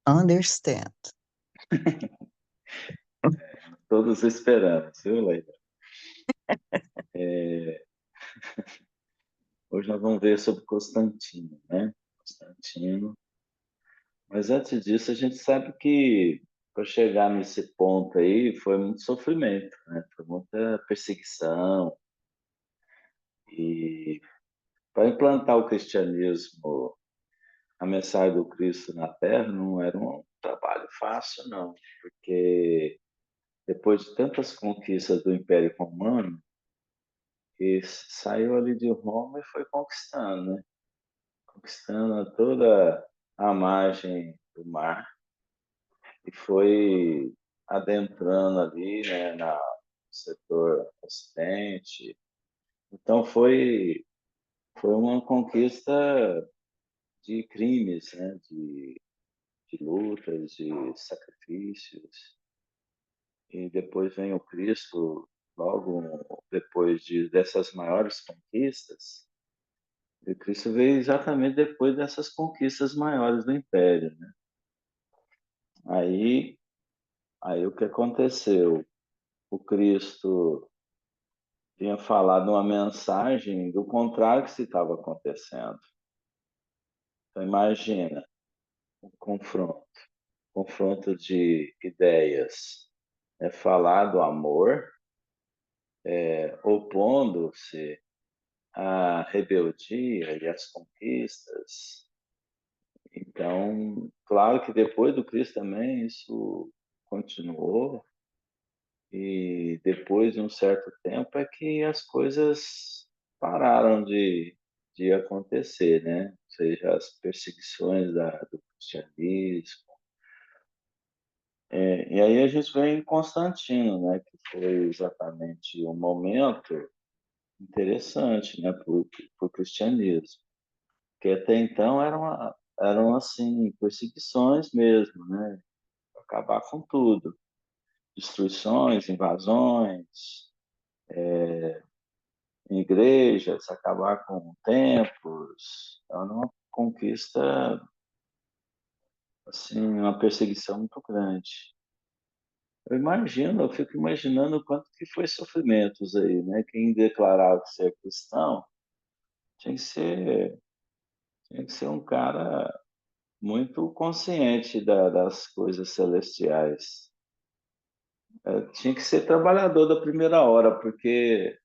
Understand. Todos esperamos, viu, Leila? Hoje nós vamos ver sobre Constantino, né? Constantino. Mas antes disso, a gente sabe que para chegar nesse ponto aí foi muito sofrimento, né? Foi muita perseguição. E para implantar o cristianismo, a mensagem do Cristo na Terra não era um trabalho fácil, não, porque depois de tantas conquistas do Império Romano, ele saiu ali de Roma e foi conquistando, né? Conquistando toda a margem do mar e foi adentrando ali, né, no setor ocidente. Então foi uma conquista de crimes, né, de lutas, de sacrifícios. E depois vem o Cristo, logo depois dessas maiores conquistas. E o Cristo veio exatamente depois dessas conquistas maiores do Império, né? Aí, aí o que aconteceu? O Cristo tinha falado uma mensagem do contrário que se estava acontecendo. Então, imagina um confronto de ideias. É falar do amor, opondo-se à rebeldia e às conquistas. Então, claro que depois do Cristo também isso continuou, e depois de um certo tempo é que as coisas pararam de acontecer, né? Ou seja, as perseguições do cristianismo. E aí a gente vem em Constantino, né? Que foi exatamente um momento interessante, né? Para o cristianismo. Porque até então eram assim, perseguições mesmo, né? Acabar com tudo. Destruições, invasões, em igrejas, acabar com templos. É uma conquista, assim, uma perseguição muito grande. Eu fico imaginando o quanto que foi sofrimentos aí, né? Quem declarava ser cristão tinha que ser, tinha que ser um cara muito consciente das coisas celestiais. Tinha que ser trabalhador da primeira hora, porque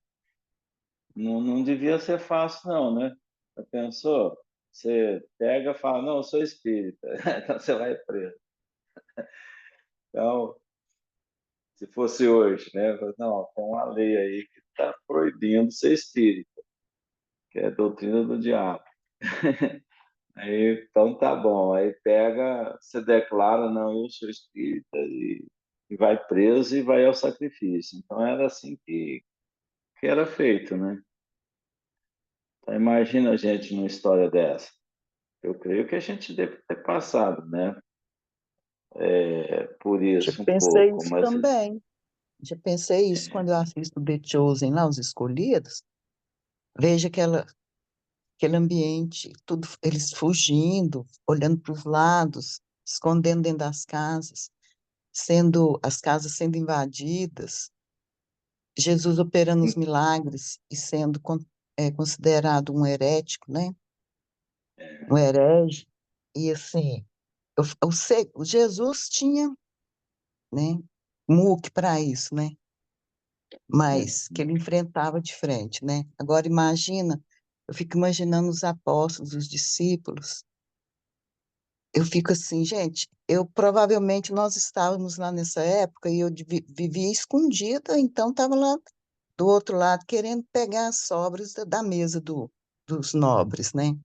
não devia ser fácil, não, né? Já pensou? Você pega e fala, não, eu sou espírita. Então você vai preso. Então, se fosse hoje, né? Não, tem uma lei aí que está proibindo ser espírita, que é a doutrina do diabo. Aí, então tá bom. Aí pega, você declara, não, eu sou espírita, e vai preso e vai ao sacrifício. Então era assim que era feito, né? Então, imagina a gente numa história dessa. Eu creio que a gente deve ter passado, né? Por Já isso um pensei pouco, isso mas também. Já pensei isso quando eu assisto The Chosen lá, Os Escolhidos. Vejo aquele ambiente, tudo, eles fugindo, olhando para os lados, escondendo dentro das casas, as casas sendo invadidas, Jesus operando os milagres e sendo considerado um herético, né? Um herege. E assim, o Jesus tinha, né, muque para isso, né? Mas que ele enfrentava de frente, né? Agora imagina, eu fico imaginando os apóstolos, os discípulos. Eu fico assim, gente, eu provavelmente nós estávamos lá nessa época e eu vivia escondida, então estava lá do outro lado querendo pegar as sobras da mesa dos nobres, né?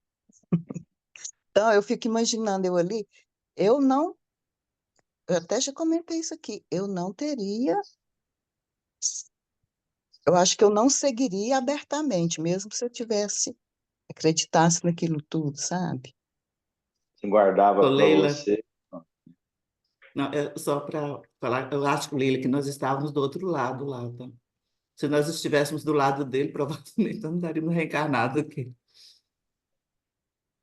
Então eu fico imaginando eu ali, eu não, eu até já comentei isso aqui, eu não teria, eu acho que eu não seguiria abertamente, mesmo se eu tivesse, acreditasse naquilo tudo, sabe? se Ô, guardava para Leila, você. não, é só para falar, eu acho, Leila, que nós estávamos do outro lado lá, tá? Se nós estivéssemos do lado dele, provavelmente não estaríamos reencarnados aqui.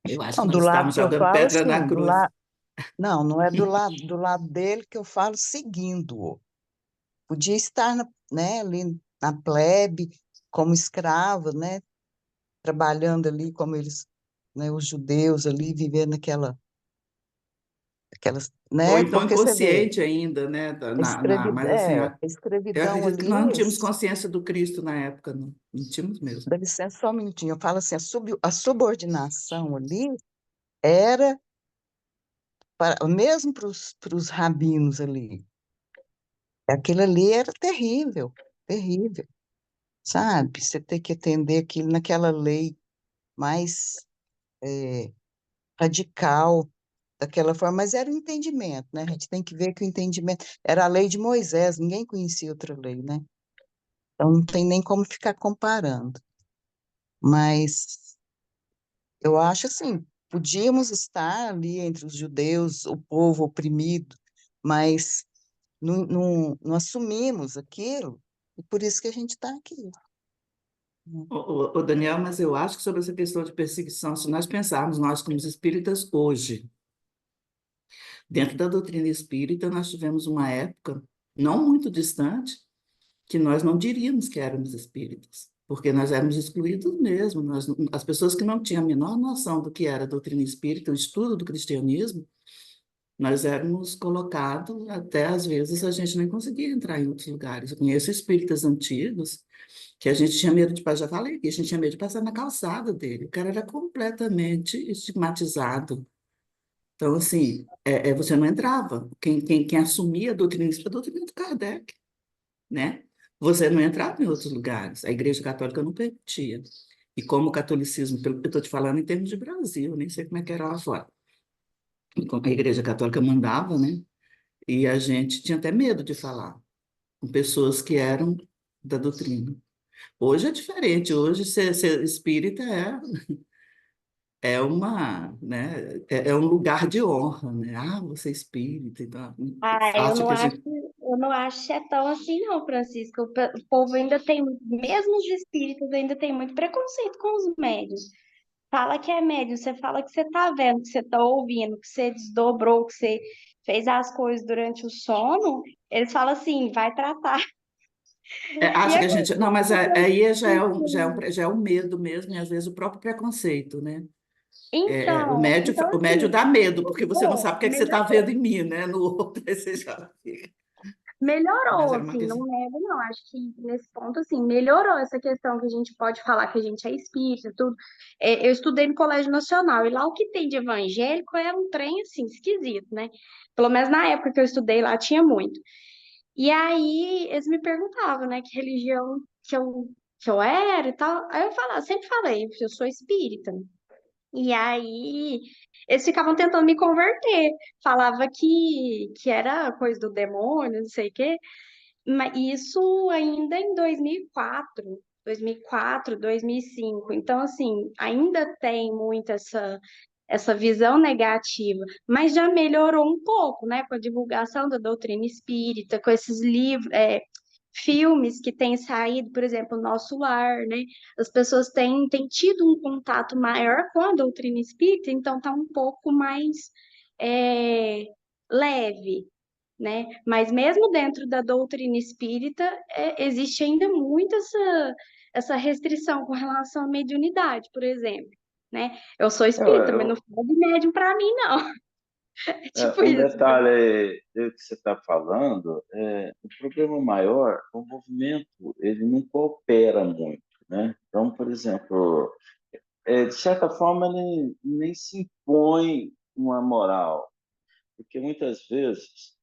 Eu acho que Não, nós do lado estávamos que eu jogando falo, pedra na assim, cruz. Não, não é do lado dele que eu falo seguindo-o. Podia estar, né, ali na plebe, como escravo, né, trabalhando ali como eles, né, os judeus ali, vivendo aquelas, Ou né, então porque você vê, inconsciente ainda, né? Mas assim, a eu escravidão acredito que ali, nós não tínhamos consciência do Cristo na época, não, não tínhamos mesmo. dá licença só um minutinho, eu falo assim, a subordinação ali era, mesmo para os rabinos ali, aquilo ali era terrível, terrível, sabe? Você ter que atender aquilo naquela lei mais radical, daquela forma, mas era o entendimento, né? A gente tem que ver que o entendimento era a lei de Moisés, ninguém conhecia outra lei, né? Então não tem nem como ficar comparando. Mas eu acho assim, podíamos estar ali entre os judeus, o povo oprimido, mas não assumimos aquilo, e por isso que a gente está aqui, né? Daniel, mas eu acho que sobre essa questão de perseguição, se nós pensarmos, nós como espíritas hoje, dentro da doutrina espírita, nós tivemos uma época, não muito distante, que nós não diríamos que éramos espíritas, porque nós éramos excluídos mesmo. As pessoas que não tinham a menor noção do que era a doutrina espírita, o estudo do cristianismo, nós éramos colocados, até às vezes a gente nem conseguia entrar em outros lugares. Eu conheço espíritas antigos que a gente tinha medo de passar, já falei aqui, a gente tinha medo de passar na calçada dele. O cara era completamente estigmatizado. Então, assim, você não entrava. Quem assumia a doutrina do Kardec, né? Você não entrava em outros lugares. A Igreja Católica não permitia. E como o catolicismo, pelo que eu estou te falando em termos de Brasil, nem sei como é que era lá fora. E como a Igreja Católica mandava, né? E a gente tinha até medo de falar com pessoas que eram da doutrina. Hoje é diferente. Hoje ser espírita é um lugar de honra, né? Ah, você é espírita, então, muito Ah, fácil que a gente. eu não acho que é tão assim, não, Francisco. O povo ainda tem, mesmo os espíritos, ainda tem muito preconceito com os médios. Fala que é médio, você fala que você tá vendo, que você tá ouvindo, que você desdobrou, que você fez as coisas durante o sono, eles falam assim, vai tratar. E Acha que é a gente. Não, mas muito aí já é um medo mesmo, e às vezes o próprio preconceito, né? O médio assim, dá medo, porque você não bom, sabe o que é que você está vendo em mim, né? No outro, aí você já fica. Mas melhorou, era uma assim, não questão. nego, não. Acho que nesse ponto, assim, melhorou essa questão que a gente pode falar que a gente é espírita, tudo. Eu estudei no Colégio Nacional, e lá o que tem de evangélico é um trem, assim, esquisito, né? Pelo menos na época que eu estudei lá tinha muito. E aí eles me perguntavam, né, que religião que eu era e tal. Aí eu falava, sempre falei, eu sou espírita. E aí eles ficavam tentando me converter. Falava que era coisa do demônio, não sei o quê. Mas isso ainda em 2004, 2005. Então, assim, ainda tem muito essa visão negativa, mas já melhorou um pouco, né, com a divulgação da doutrina espírita, com esses livros, filmes que têm saído, por exemplo, Nosso Lar, né? As pessoas têm tido um contato maior com a doutrina espírita, então tá um pouco mais é, leve, né? Mas mesmo dentro da doutrina espírita, existe ainda muito essa restrição com relação à mediunidade, por exemplo, né? Eu sou espírita, mas não Eu, fala de médium para mim, não. É tipo um isso. detalhe que você está falando, o problema maior, o movimento, ele não coopera muito, né? Então, por exemplo, de certa forma, ele nem se impõe uma moral, porque muitas vezes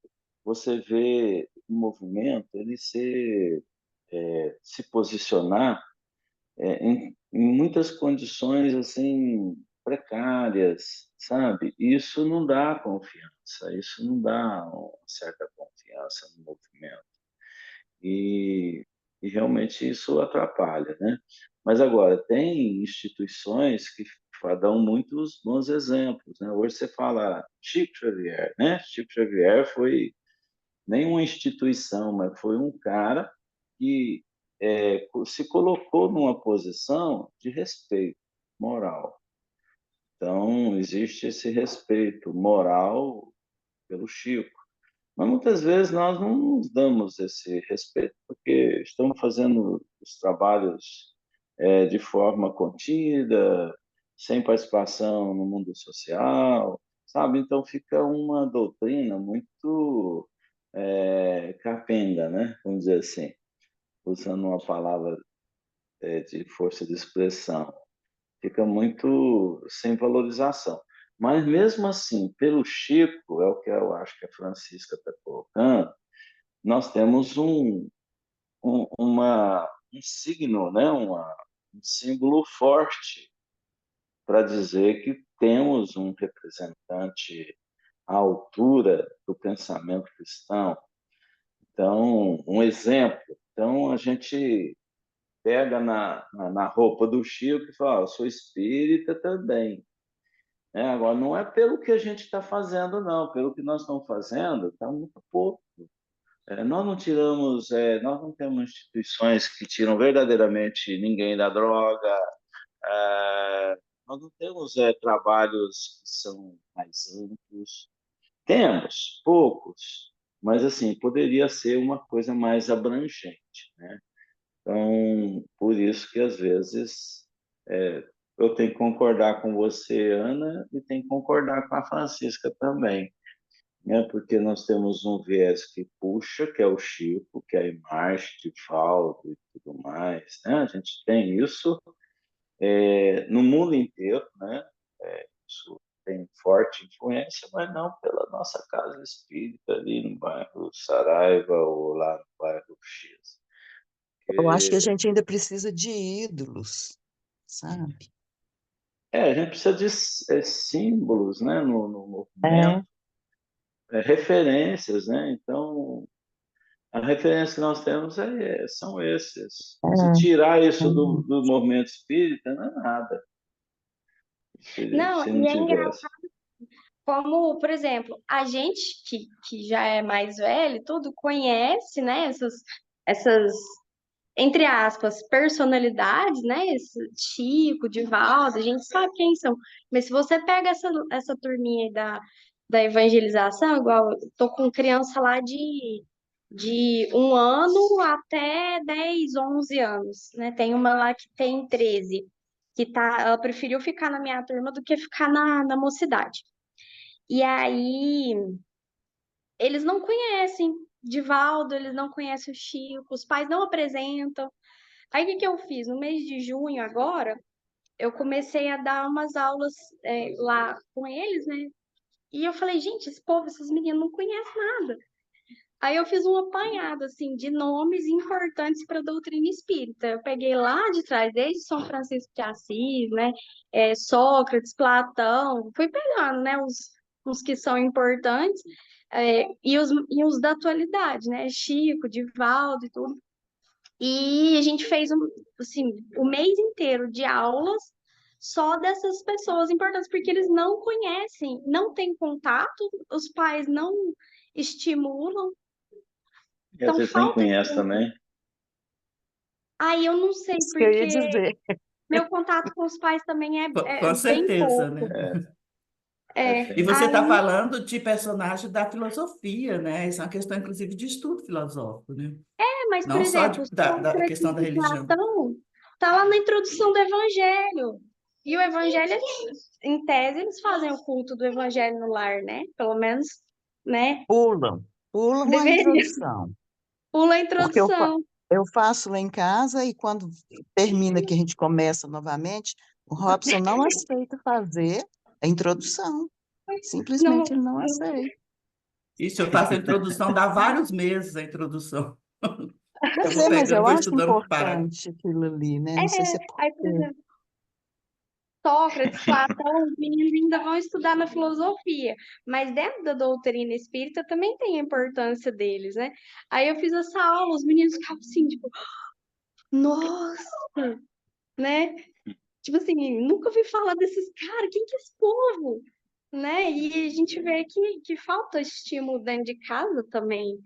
você vê o movimento ele se posicionar em muitas condições assim precárias, sabe? Isso não dá confiança, isso não dá uma certa confiança no movimento e, e realmente isso atrapalha, né? Mas agora tem instituições que dão muitos bons exemplos, né? Hoje você fala Chico Xavier, né? Chico Xavier foi nem uma instituição, mas foi um cara que se colocou numa posição de respeito moral. Então, existe esse respeito moral pelo Chico. Mas muitas vezes nós não nos damos esse respeito, porque estamos fazendo os trabalhos de forma contida, sem participação no mundo social, sabe? Então fica uma doutrina muito capenga, né? Vamos dizer assim, usando uma palavra de força de expressão. Fica muito sem valorização. Mas mesmo assim, pelo Chico, é o que eu acho que a Francisca está colocando, nós temos um signo, né? Um símbolo forte para dizer que temos um representante à altura do pensamento cristão. Então, um exemplo. Então, a gente pega na roupa do Chico e fala: eu sou espírita também. Agora, não é pelo que a gente está fazendo, não. Pelo que nós estamos fazendo, está muito pouco. Nós não tiramos, nós não temos instituições que tiram verdadeiramente ninguém da droga. Nós não temos trabalhos que são mais amplos. Temos, poucos, mas assim, poderia ser uma coisa mais abrangente, né? Então, por isso que às vezes eu tenho que concordar com você, Ana, e tenho que concordar com a Francisca também, né? Porque nós temos um viés que puxa, que é o Chico, que é a imagem de Valdo e tudo mais, né? A gente tem isso no mundo inteiro, né? Isso tem forte influência, mas não pela nossa casa espírita ali no bairro Saraiva ou lá no bairro X. Eu acho que a Porque, gente ainda precisa de ídolos, sabe? a gente precisa de símbolos, né, no movimento, É, referências, né? Então, a referência que nós temos são esses. Se é, tirar é. isso do movimento espírita, não é nada. Não, Se não e é engraçado tivesse. como, por exemplo, a gente que já é mais velho, e tudo, conhece, né, essas, entre aspas, personalidades, né, esse Chico, Divaldo, a gente sabe quem são. Mas se você pega essa turminha aí da evangelização, igual eu tô com criança lá de 1 ano até 10, 11 anos, né? Tem uma lá que tem 13, ela preferiu ficar na minha turma do que ficar na mocidade. E aí, eles não conhecem Divaldo, eles não conhecem o Chico, os pais não apresentam. Aí, o que que eu fiz? No mês de junho, agora, eu comecei a dar umas aulas lá com eles, né? E eu falei, gente, esse povo, esses meninos não conhecem nada. Aí eu fiz um apanhado, assim, de nomes importantes para a doutrina espírita. Eu peguei lá de trás, desde São Francisco de Assis, né? Sócrates, Platão, fui pegando, né? Os que são importantes, e os da atualidade, né? Chico, Divaldo e tudo. E a gente fez, assim, o mês inteiro de aulas só dessas pessoas importantes, porque eles não conhecem, não têm contato, os pais não estimulam. E às Então vezes nem falta conhece isso. também. Aí eu não sei, Isso que eu ia porque dizer. meu contato com os pais também é Com bem certeza, pouco. né? E você está Aí, falando de personagem da filosofia, né? Isso é uma questão, inclusive, de estudo filosófico, né? mas, por Não só exemplo, da Sócrates questão da e religião. Platão tá lá na introdução do Evangelho. E o Evangelho, em tese, eles fazem o culto do Evangelho no lar, né? Pelo menos, né? Pulam a Deveria. introdução. Pula a Porque introdução. eu faço lá em casa e quando termina que a gente começa novamente, o Robson não aceita fazer a introdução. Não, Simplesmente ele não aceita. Isso, eu faço a introdução, dá vários meses a introdução. Eu Pois vou é, mas pegando, eu vou acho estudando parado. importante aquilo ali, né? Não sei se é aí, por porque. exemplo, Sócrates, Platão, os meninos ainda vão estudar na filosofia, mas dentro da doutrina espírita também tem a importância deles, né? Aí eu fiz essa aula, os meninos ficavam assim, tipo, nossa, né? Tipo assim, nunca ouvi falar desses caras, quem que é esse povo? Né? E a gente vê que falta estímulo dentro de casa também.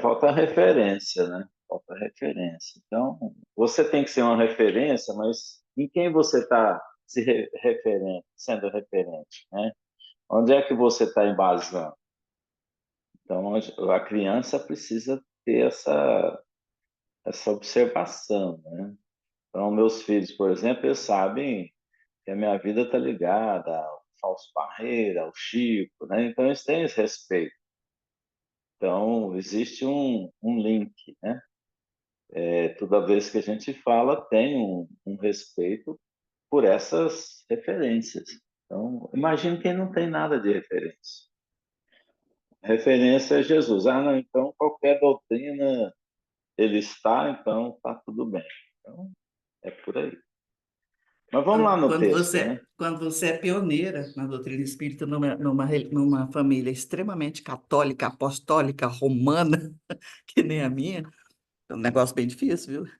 Falta referência, né? Falta referência. Então, você tem que ser uma referência, mas em quem você está sendo referente, né? Onde é que você está embasando? Então, a criança precisa ter essa observação, né? Então, meus filhos, por exemplo, eles sabem que a minha vida está ligada ao Fausto Parreira, ao Chico, né? Então, eles têm esse respeito. Então, existe um link, né? Toda vez que a gente fala, tem um respeito por essas referências. Então, imagine quem não tem nada de referência. Referência é Jesus. Ah, não, então qualquer doutrina ele está, então está tudo bem. Então, é por aí. Mas vamos lá no texto, né? Quando você é pioneira na doutrina espírita, numa família extremamente católica, apostólica, romana, que nem a minha, é um negócio bem difícil, viu?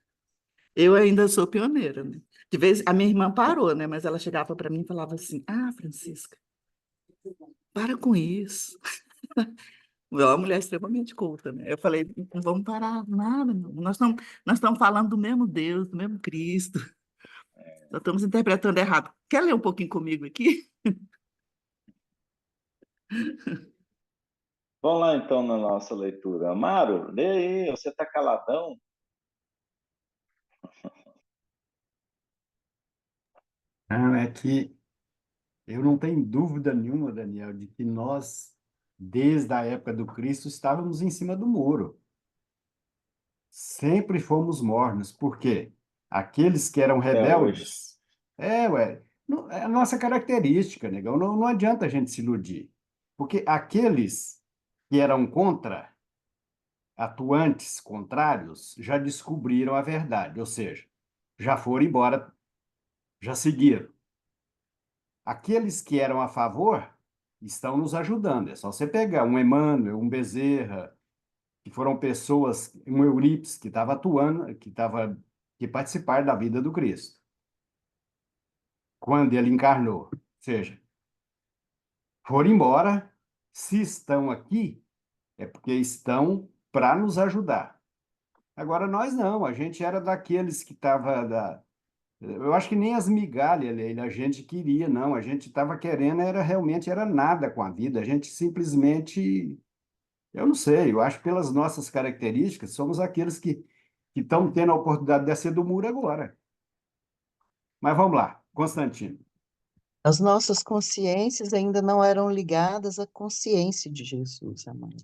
Eu ainda sou pioneira, né? De vez, a minha irmã parou, né? Mas ela chegava para mim e falava assim: Ah, Francisca, para com isso. Ela é uma mulher extremamente culta, né? Eu falei: Não vamos parar nada, não. Nós estamos falando do mesmo Deus, do mesmo Cristo. Nós estamos interpretando errado. Quer ler um pouquinho comigo aqui? Vamos lá então na nossa leitura. Amaro, lê aí, você está caladão? Não, é que eu não tenho dúvida nenhuma, Daniel, de que nós, desde a época do Cristo, estávamos em cima do muro. Sempre fomos mornos. Por quê? Aqueles que eram Até hoje. rebeldes. É a nossa característica, negão. Não adianta a gente se iludir. Porque aqueles que eram contra, atuantes contrários, já descobriram a verdade, ou seja, já foram embora, já seguiram. Aqueles que eram a favor estão nos ajudando. É só você pegar um Emmanuel, um Bezerra, que foram pessoas, um Eurípides, que estava atuando, que participaram da vida do Cristo, quando ele encarnou. Ou seja, foram embora, se estão aqui, é porque estão para nos ajudar. Agora, nós não, a gente era daqueles que estava eu acho que nem as migalhas, Leila, a gente queria, não. A gente estava querendo, realmente era nada com a vida. A gente simplesmente, eu não sei, eu acho que pelas nossas características, somos aqueles que estão tendo a oportunidade de descer do muro agora. Mas vamos lá, Constantino. As nossas consciências ainda não eram ligadas à consciência de Jesus, amado.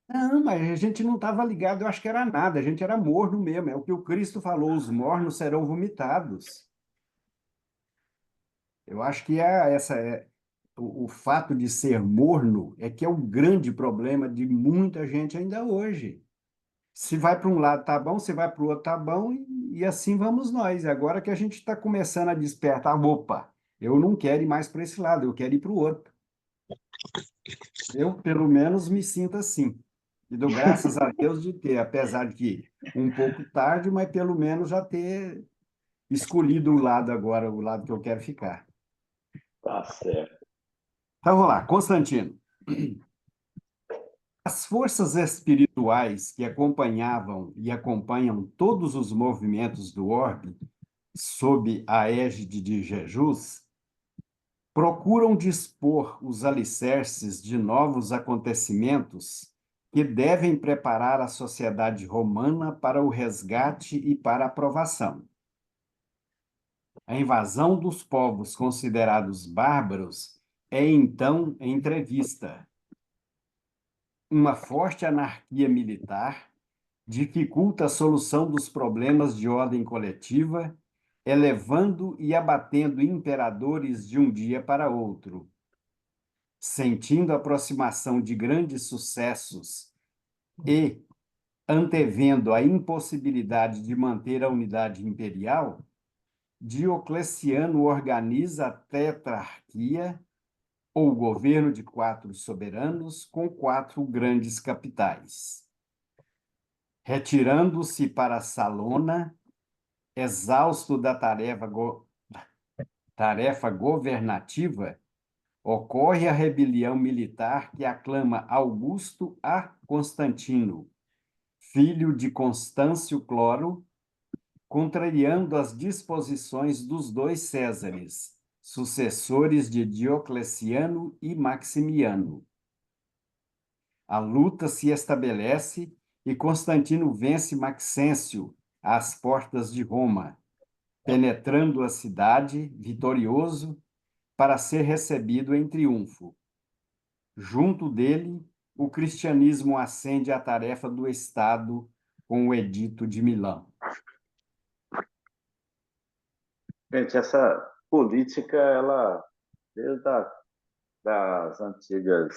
Não, mas a gente não estava ligado, eu acho que era nada, a gente era morno mesmo. É o que o Cristo falou: os mornos serão vomitados. Eu acho que o fato de ser morno é que é o grande problema de muita gente ainda hoje. Se vai para um lado tá bom, se vai para o outro tá bom, e assim vamos nós. Agora que a gente está começando a despertar, opa, eu não quero ir mais para esse lado, eu quero ir para o outro. Eu, pelo menos, me sinto assim. E dou graças a Deus de ter, apesar de que um pouco tarde, mas pelo menos já ter escolhido o lado agora, o lado que eu quero ficar. Tá certo. Então, vamos lá, Constantino. As forças espirituais que acompanhavam e acompanham todos os movimentos do orbe, sob a égide de Jesus, procuram dispor os alicerces de novos acontecimentos que devem preparar a sociedade romana para o resgate e para a aprovação. A invasão dos povos considerados bárbaros é então entrevista. Uma forte anarquia militar dificulta a solução dos problemas de ordem coletiva, elevando e abatendo imperadores de um dia para outro. Sentindo a aproximação de grandes sucessos e antevendo a impossibilidade de manter a unidade imperial, Diocleciano organiza a tetrarquia, ou governo de 4 soberanos, com 4 grandes capitais. Retirando-se para Salona, exausto da tarefa governativa, ocorre a rebelião militar que aclama Augusto a Constantino, filho de Constâncio Cloro, contrariando as disposições dos 2 Césares, sucessores de Diocleciano e Maximiano. A luta se estabelece e Constantino vence Maxêncio às portas de Roma, penetrando a cidade, vitorioso, para ser recebido em triunfo. Junto dele, o cristianismo ascende à tarefa do Estado com o Edito de Milão. Gente, essa política, ela, desde das antigas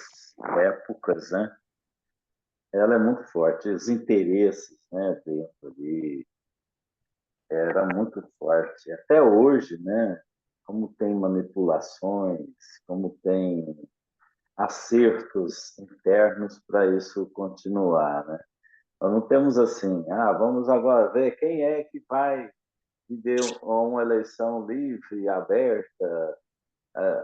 épocas, né, ela é muito forte. Os interesses, né, dentro ali, era muito forte. Até hoje, né, como tem manipulações, como tem acertos internos para isso continuar, né? Nós não temos assim, vamos agora ver quem é que vai viver uma eleição livre, aberta.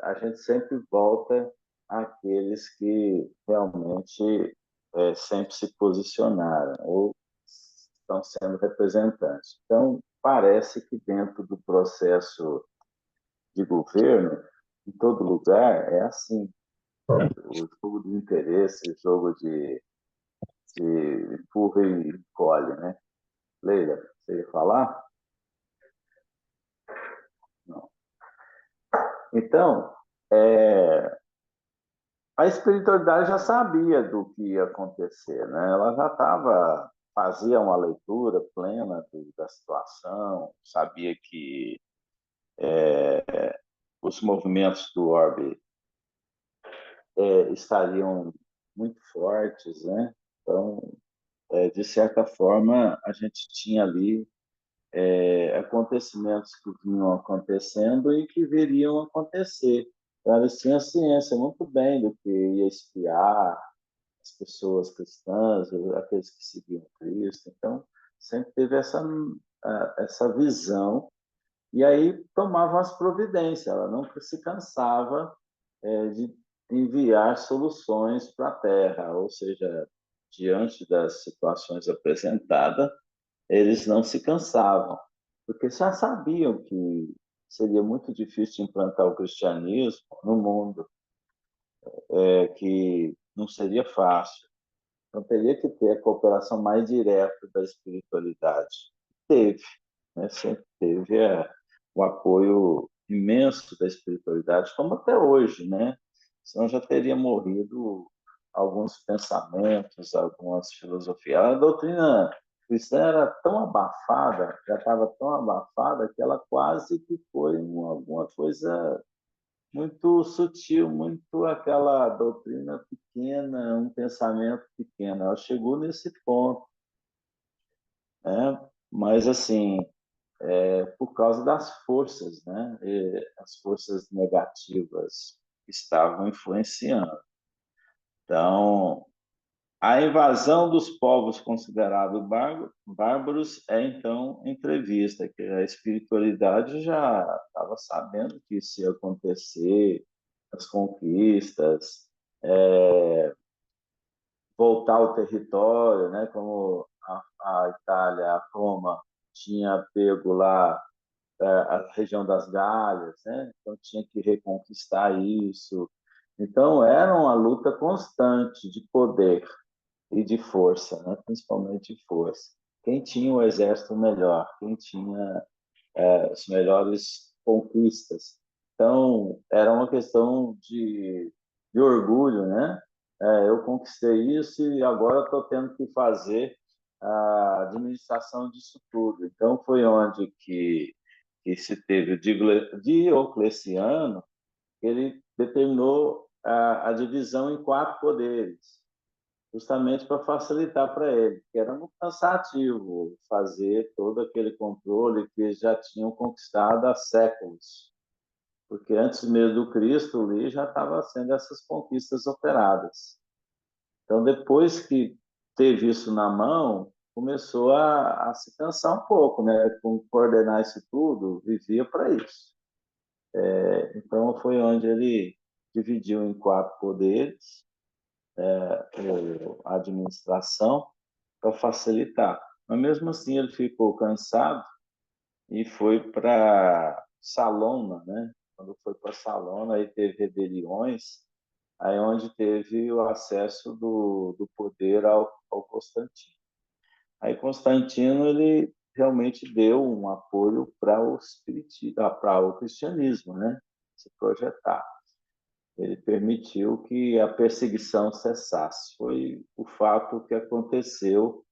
A gente sempre volta àqueles que realmente sempre se posicionaram ou estão sendo representantes. Então, parece que dentro do processo de governo, em todo lugar, é assim. O jogo de interesse, o jogo de empurra e encolhe, né? Leila, você ia falar? Não. Então, a espiritualidade já sabia do que ia acontecer, né? Ela já fazia uma leitura plena da situação, sabia que os movimentos do orbe estariam muito fortes, né? Então, de certa forma, a gente tinha ali acontecimentos que vinham acontecendo e que viriam acontecer. Então, eles tinham ciência muito bem do que ia espiar as pessoas cristãs, aqueles que seguiam Cristo. Então, sempre teve essa visão e aí tomavam as providências. Ela nunca se cansava de enviar soluções para a Terra, ou seja, diante das situações apresentadas, eles não se cansavam, porque já sabiam que seria muito difícil implantar o cristianismo no mundo, que não seria fácil. Então, teria que ter a cooperação mais direta da espiritualidade. Teve, né? Sempre teve o apoio imenso da espiritualidade, como até hoje, né? Senão já teria morrido alguns pensamentos, algumas filosofias. A doutrina cristã era tão abafada, já estava tão abafada, que ela quase que foi alguma coisa muito sutil, muito aquela doutrina pequena, um pensamento pequeno. Ela chegou nesse ponto, né? Mas, assim, por causa das forças, né? As forças negativas estavam influenciando. Então, a invasão dos povos considerados bárbaros é, então, entrevista, que a espiritualidade já estava sabendo que isso ia acontecer, as conquistas, voltar ao território, né? Como a Itália, a Roma, tinha pego lá a região das Galhas, né? Então tinha que reconquistar isso. Então era uma luta constante de poder e de força, né? Principalmente de força. Quem tinha o exército melhor, quem tinha as melhores conquistas. Então era uma questão de orgulho, né? Eu conquistei isso e agora estou tendo que fazer a administração disso tudo. Então foi onde que se teve o Diocleciano, ele determinou a divisão em 4 poderes, justamente para facilitar para ele, que era muito cansativo fazer todo aquele controle que eles já tinham conquistado há séculos, porque antes mesmo do Cristo ali já estava sendo essas conquistas operadas. Então, depois que teve isso na mão, começou a se cansar um pouco, né? Com coordenar isso tudo, vivia para isso. Então, foi onde ele dividiu em 4 poderes, a administração, para facilitar. Mas, mesmo assim, ele ficou cansado e foi para Salona, né? Quando foi para Salona, aí teve rebeliões, aí onde teve o acesso do poder ao Constantino. Aí Constantino ele realmente deu um apoio para o cristianismo, né? Se projetar. Ele permitiu que a perseguição cessasse. Foi o fato que aconteceu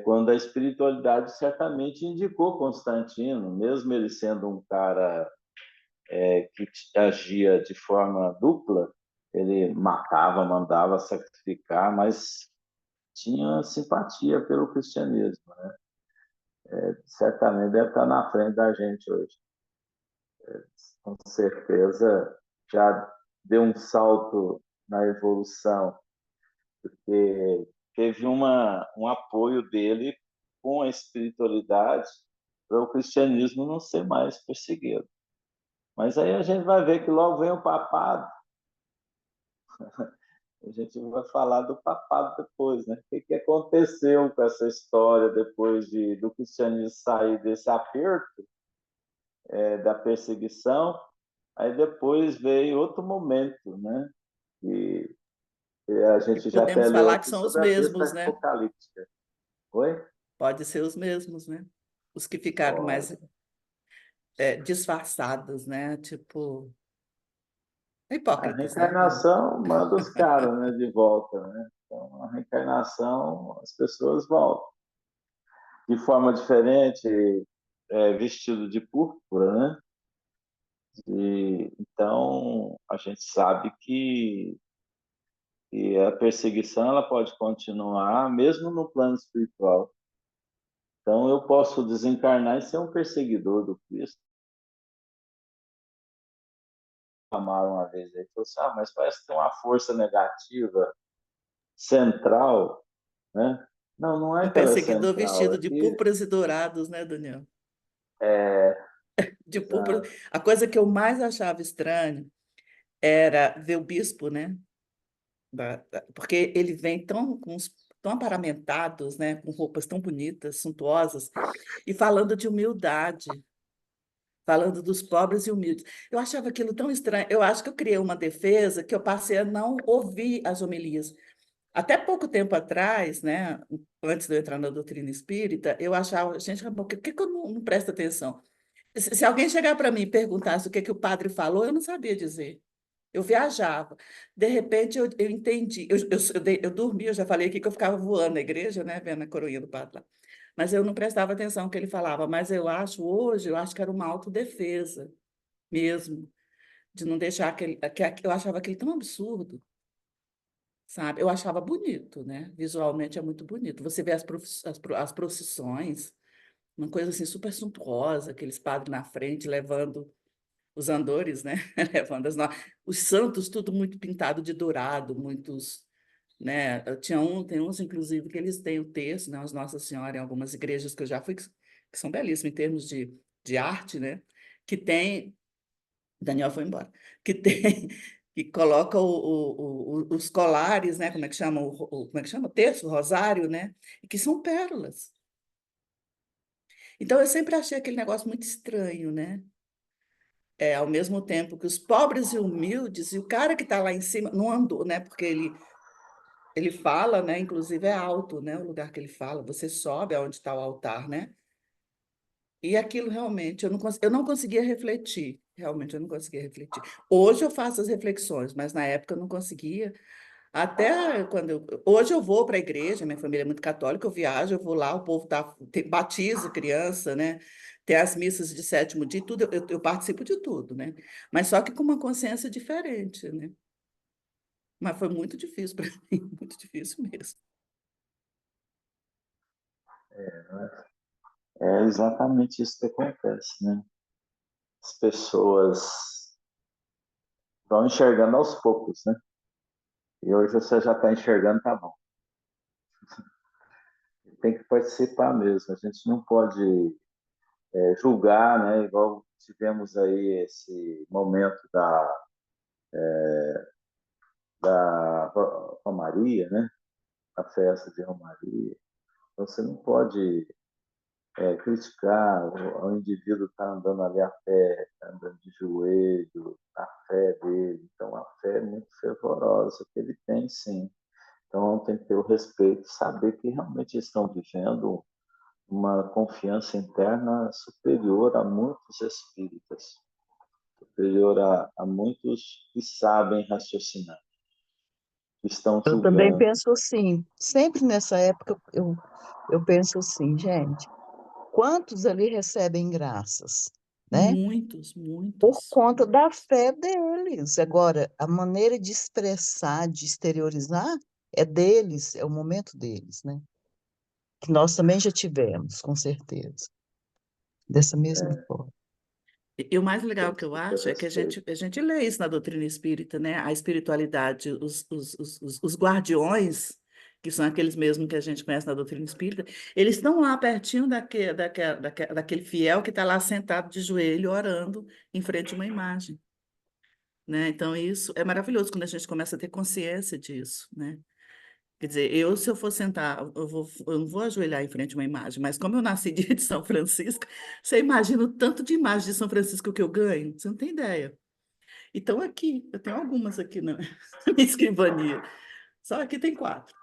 quando a espiritualidade certamente indicou Constantino, mesmo ele sendo um cara que agia de forma dupla, ele matava, mandava sacrificar, mas tinha simpatia pelo cristianismo, né? Certamente deve estar na frente da gente hoje. Com certeza já deu um salto na evolução, porque teve um apoio dele com a espiritualidade para o cristianismo não ser mais perseguido. Mas aí a gente vai ver que logo vem o papado. A gente vai falar do papado depois, né? O que aconteceu com essa história depois do cristianismo sair desse aperto da perseguição? Aí depois veio outro momento, né? E a E gente já até podemos leu falar que aqui são os sobre a besta mesmos, né? apocalíptica. Oi? Pode ser os mesmos, né? Os que ficaram Pode. mais disfarçados, né? Tipo, A hipócritas, né? reencarnação manda os caras, né, de volta, né? Então, a reencarnação, as pessoas voltam. De forma diferente, vestido de púrpura, né? Então, a gente sabe que a perseguição ela pode continuar mesmo no plano espiritual. Então, eu posso desencarnar e ser um perseguidor do Cristo. Amaram uma vez aí, falou assim, mas parece que tem uma força negativa central, né? Não, não é Um que ela é perseguidor central, vestido é de que púrpuras e dourados, né, Daniel? é, De púrpura. exato. A coisa que eu mais achava estranho era ver o bispo, né? Porque ele vem tão aparamentados, né? Com roupas tão bonitas, suntuosas, e falando de humildade, falando dos pobres e humildes. Eu achava aquilo tão estranho. Eu acho que eu criei uma defesa que eu passei a não ouvir as homilias. Até pouco tempo atrás, né, antes de eu entrar na doutrina espírita, eu achava, gente, por que eu não presto atenção? Se alguém chegar para mim e perguntasse o que o padre falou, eu não sabia dizer. Eu viajava. De repente, eu entendi. Eu dormi, eu já falei aqui que eu ficava voando na igreja, né, vendo a coroinha do padre lá. Mas eu não prestava atenção no que ele falava. Mas hoje, eu acho que era uma autodefesa mesmo, de não deixar eu achava aquele tão absurdo, sabe? Eu achava bonito, né? Visualmente é muito bonito. Você vê as procissões, uma coisa assim super suntuosa, aqueles padres na frente levando os andores, né? Levando os santos, tudo muito pintado de dourado, muitos, né? Tem uns, inclusive, que eles têm o texto, né? As Nossa Senhora, em algumas igrejas que eu já fui, que são belíssimas em termos de arte, né? Que tem. Daniel foi embora. Que tem. Que coloca os colares, né? Como é que chama? Como é que chama? Terço, rosário, né? E que são pérolas. Então, eu sempre achei aquele negócio muito estranho, né? Ao mesmo tempo que os pobres e humildes, e o cara que está lá em cima não andou, né? Porque ele fala, né? Inclusive é alto, né? O lugar que ele fala, você sobe aonde está o altar, né? E aquilo realmente eu não conseguia refletir, realmente eu não conseguia refletir. Hoje eu faço as reflexões, mas na época eu não conseguia. Até hoje eu vou para a igreja, minha família é muito católica, eu viajo, eu vou lá, o povo batiza criança, né? Tem as missas de sétimo dia, tudo, eu participo de tudo, né? Mas só que com uma consciência diferente, né? Mas foi muito difícil para mim, muito difícil mesmo. É exatamente isso que acontece, né? As pessoas vão enxergando aos poucos, né? E hoje você já está enxergando, tá bom. Tem que participar mesmo. A gente não pode julgar, né? Igual tivemos aí esse momento da Romaria, né? A festa de Romaria. Então, você não pode criticar o indivíduo que está andando ali a pé, tá andando de joelho, tem sim. Então, tem que ter o respeito, saber que realmente estão vivendo uma confiança interna superior a muitos espíritas, superior a muitos que sabem raciocinar, que estão Eu também julgando. penso assim, sempre nessa época eu penso assim, gente, quantos ali recebem graças, né? Muitos, Por muitos. conta da fé deles. Agora, a maneira de expressar, de exteriorizar, é deles, é o momento deles, né? Que nós também já tivemos, com certeza, dessa mesma É, forma. E o mais legal tem que que eu ter acho é que respeito. a gente lê isso na doutrina espírita, né? A espiritualidade, os guardiões, que são aqueles mesmos que a gente conhece na doutrina espírita, eles estão lá pertinho daquele fiel que está lá sentado de joelho, orando em frente a uma imagem, né? Então, isso é maravilhoso quando a gente começa a ter consciência disso, né? Quer dizer, se eu for sentar, eu não vou ajoelhar em frente a uma imagem, mas como eu nasci dia de São Francisco, você imagina o tanto de imagens de São Francisco que eu ganho? Você não tem ideia. Então, aqui, eu tenho algumas aqui na na minha escrivania. Só aqui tem 4.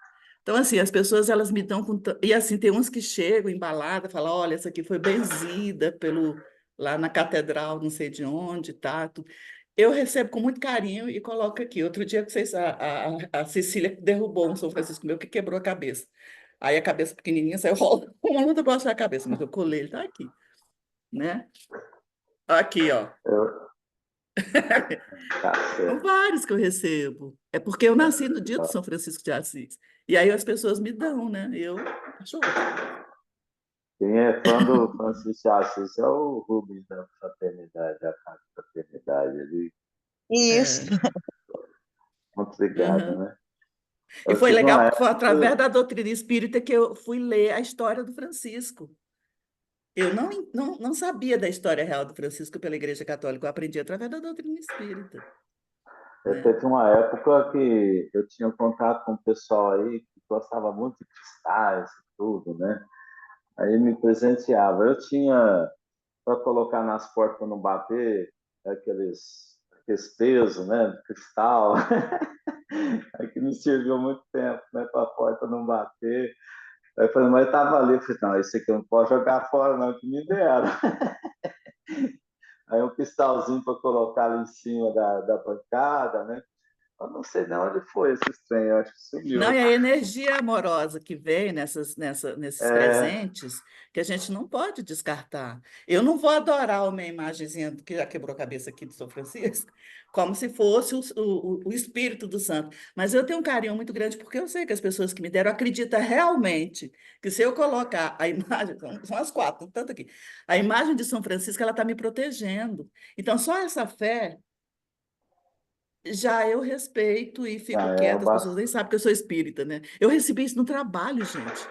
Então, assim, as pessoas, elas me dão com... E, assim, tem uns que chegam embalada, falam, olha, essa aqui foi benzida lá na catedral, não sei de onde, tá? Eu recebo com muito carinho e coloco aqui. Outro dia que a Cecília derrubou um São Francisco meu que quebrou a cabeça. Aí a cabeça pequenininha saiu rolando uma luta para achar a cabeça, mas eu colei, ele tá aqui, né? Aqui, ó. Eu, tá São certo. vários que eu recebo. É porque eu nasci no dia do São Francisco de Assis. E aí as pessoas me dão, né? Eu acho ótimo. Quem é fã do Francisco de Assis é o Rubens da Fraternidade, da Casa da Fraternidade, ali, Isso. É, muito ligado, aham. né? E Eu foi tive legal uma porque foi através época, da doutrina espírita que eu fui ler a história do Francisco. Eu não sabia da história real do Francisco pela Igreja Católica, eu aprendi através da doutrina espírita, né? teve uma época que eu tinha contato com o pessoal aí que gostava muito de cristais e tudo, né? Aí me presenteava. Eu tinha, para colocar nas portas para não bater, aqueles pesos, né, de cristal. Aí que me serviu muito tempo, né, para a porta não bater. Aí eu falei, mas estava ali. Eu falei, não, esse aqui eu não posso jogar fora, não, que me deram. Aí um cristalzinho para colocar ali em cima da bancada, né? Eu não sei de onde foi esse trem, eu acho que Não, sumiu. e a energia amorosa que vem nesses É, presentes, que a gente não pode descartar. Eu não vou adorar uma imagenzinha que já quebrou a cabeça aqui de São Francisco, como se fosse o Espírito do Santo. Mas eu tenho um carinho muito grande, porque eu sei que as pessoas que me deram acreditam realmente que se eu colocar a imagem, são as 4, tanto aqui, a imagem de São Francisco, ela está me protegendo. Então, só essa fé já eu respeito e fico já é o quieta, as pessoas nem bastante. sabem que eu sou espírita, né? Eu recebi isso no trabalho, gente.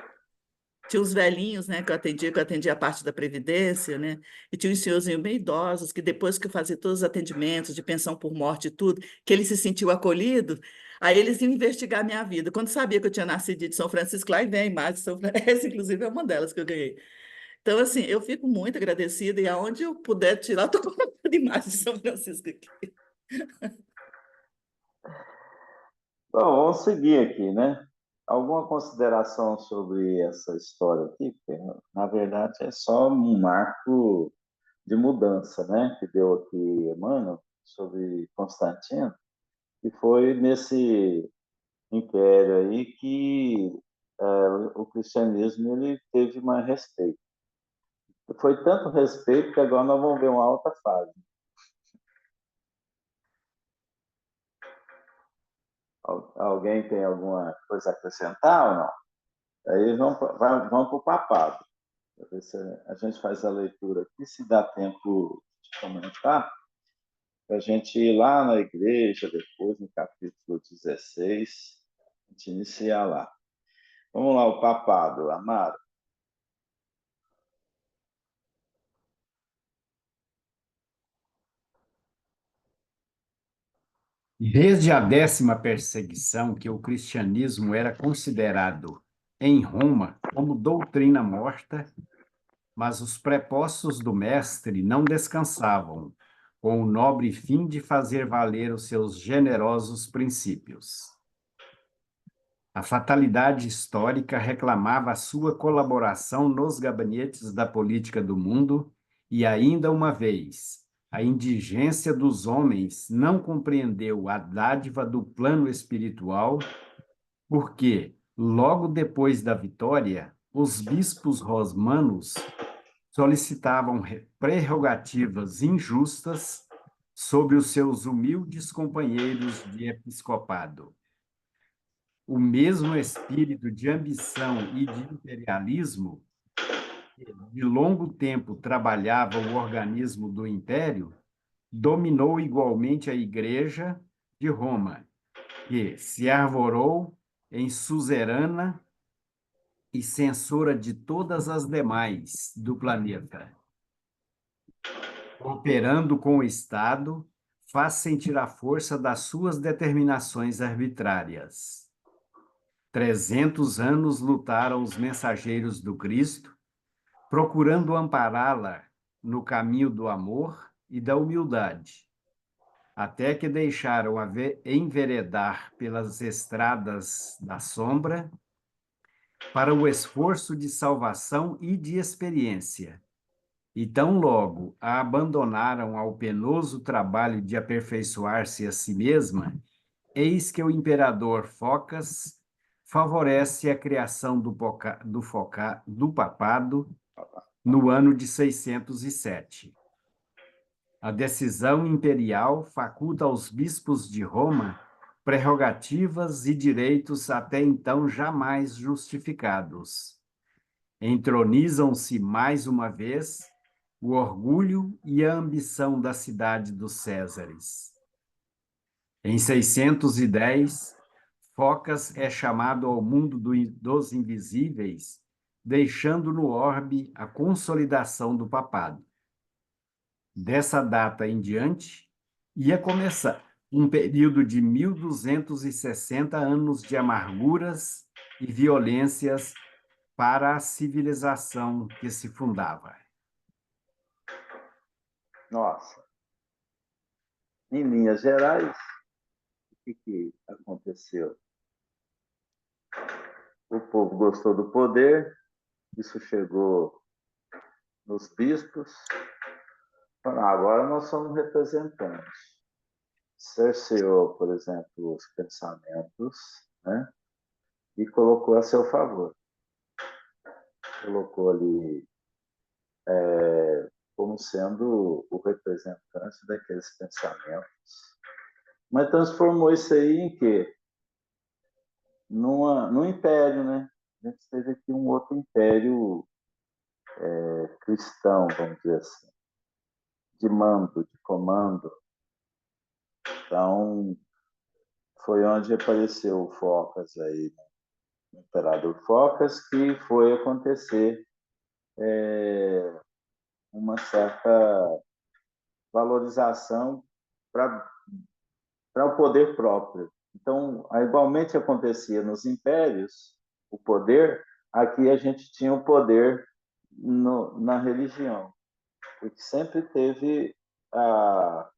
Tinha os velhinhos, né, que eu atendia a parte da Previdência, né? E tinha uns senhorzinhos bem idosos, que depois que eu fazia todos os atendimentos de pensão por morte e tudo, que ele se sentiu acolhido, aí eles iam investigar a minha vida. Quando sabia que eu tinha nascido de São Francisco, lá e vem a imagem de São Francisco, essa, inclusive, é uma delas que eu ganhei. Então, assim, eu fico muito agradecida e aonde eu puder tirar, eu estou colocando imagem de São Francisco aqui. Bom, vamos seguir aqui, né? Alguma consideração sobre essa história aqui? Porque, na verdade, é só um marco de mudança, né? Que deu aqui Emmanuel sobre Constantino, e foi nesse império aí que o cristianismo ele teve mais respeito. Foi tanto respeito que agora nós vamos ver uma alta fase. Alguém tem alguma coisa a acrescentar ou não? Aí vamos para o papado. Pra ver se a gente faz a leitura aqui, se dá tempo de comentar, para a gente ir lá na igreja, depois no capítulo 16, a gente iniciar lá. Vamos lá, o papado, Amaro. Desde a 10ª perseguição que o cristianismo era considerado em Roma como doutrina morta, mas os prepostos do mestre não descansavam, com o nobre fim de fazer valer os seus generosos princípios. A fatalidade histórica reclamava a sua colaboração nos gabinetes da política do mundo e, ainda uma vez, a indigência dos homens não compreendeu a dádiva do plano espiritual, porque, logo depois da vitória, os bispos romanos solicitavam prerrogativas injustas sobre os seus humildes companheiros de episcopado. O mesmo espírito de ambição e de imperialismo que de longo tempo trabalhava o organismo do império dominou igualmente a Igreja de Roma, que se arvorou em suzerana e censora de todas as demais do planeta. Operando com o Estado, faz sentir a força das suas determinações arbitrárias. 300 anos lutaram os mensageiros do Cristo, procurando ampará-la no caminho do amor e da humildade, até que deixaram enveredar pelas estradas da sombra para o esforço de salvação e de experiência. E tão logo a abandonaram ao penoso trabalho de aperfeiçoar-se a si mesma, eis que o imperador Focas favorece a criação do papado no ano de 607. A decisão imperial faculta aos bispos de Roma prerrogativas e direitos até então jamais justificados. Entronizam-se mais uma vez o orgulho e a ambição da cidade dos Césares. Em 610, Focas é chamado ao mundo dos invisíveis, deixando no orbe a consolidação do papado. Dessa data em diante, ia começar um período de 1260 anos de amarguras e violências para a civilização que se fundava. Nossa. Em linhas gerais, o que aconteceu? O povo gostou do poder, isso chegou nos bispos. Agora nós somos representantes. Cerceou, por exemplo, os pensamentos, né? E colocou a seu favor. Colocou ali como sendo o representante daqueles pensamentos. Mas transformou isso aí em quê? Num império, né? A gente teve aqui um outro império cristão, vamos dizer assim, de mando, de comando. Então, foi onde apareceu o Focas aí, né? O imperador Focas, que foi acontecer uma certa valorização para o poder próprio. Então, igualmente acontecia nos impérios, o poder, aqui a gente tinha o poder na religião, porque sempre teve a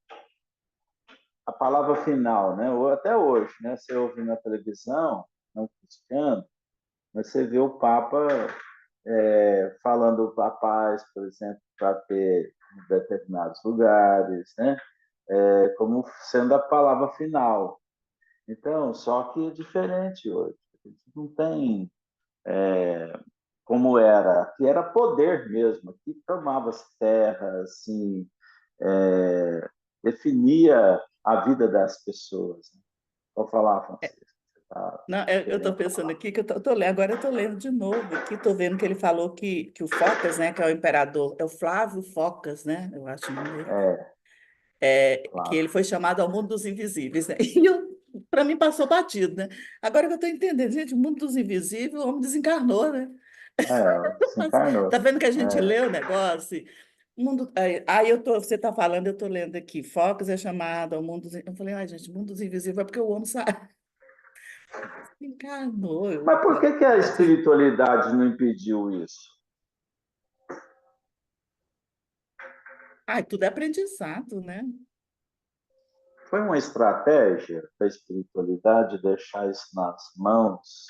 palavra final, né? Ou até hoje, né? Você ouve na televisão, não cristiano, mas você vê o Papa falando a paz, por exemplo, para ter em determinados lugares, né? Como sendo a palavra final. Então, só que é diferente hoje. A gente não tem como era. Aqui era poder mesmo. Aqui tomava-se terra, assim, definia a vida das pessoas. Né? Vou falar, Francisco. Não, eu estou pensando aqui que agora eu estou lendo de novo aqui, estou vendo que ele falou que o Focas, né, que é o imperador, é o Flávio Focas, né? Eu acho o nome dele. Que ele foi chamado ao mundo dos invisíveis, né? E para mim passou batido, né? Agora que eu estou entendendo, gente, o mundo dos invisíveis, o homem desencarnou, né? Desencarnou. Tá vendo que a gente lê o negócio? Mundo, você está falando, eu estou lendo aqui, Focas é chamado ao mundo dos... Eu falei, ai, gente, mundo dos invisíveis é porque o homem sabe. Encarnou. Mas por que a espiritualidade não impediu isso? Tudo é aprendizado, né? foi uma estratégia da espiritualidade deixar isso nas mãos,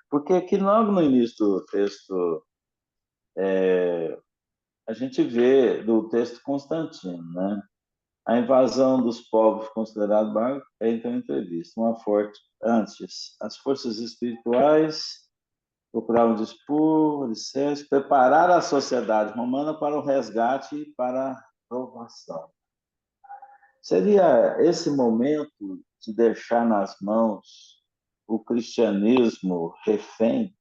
porque aqui logo no início do texto a gente vê do texto Constantino, né? A invasão dos povos considerados bárbaros é então entrevista. Uma forte antes, as forças espirituais procuravam dispor, alicerce, preparar a sociedade romana para o resgate e para a provação. Seria esse momento de deixar nas mãos o cristianismo refém,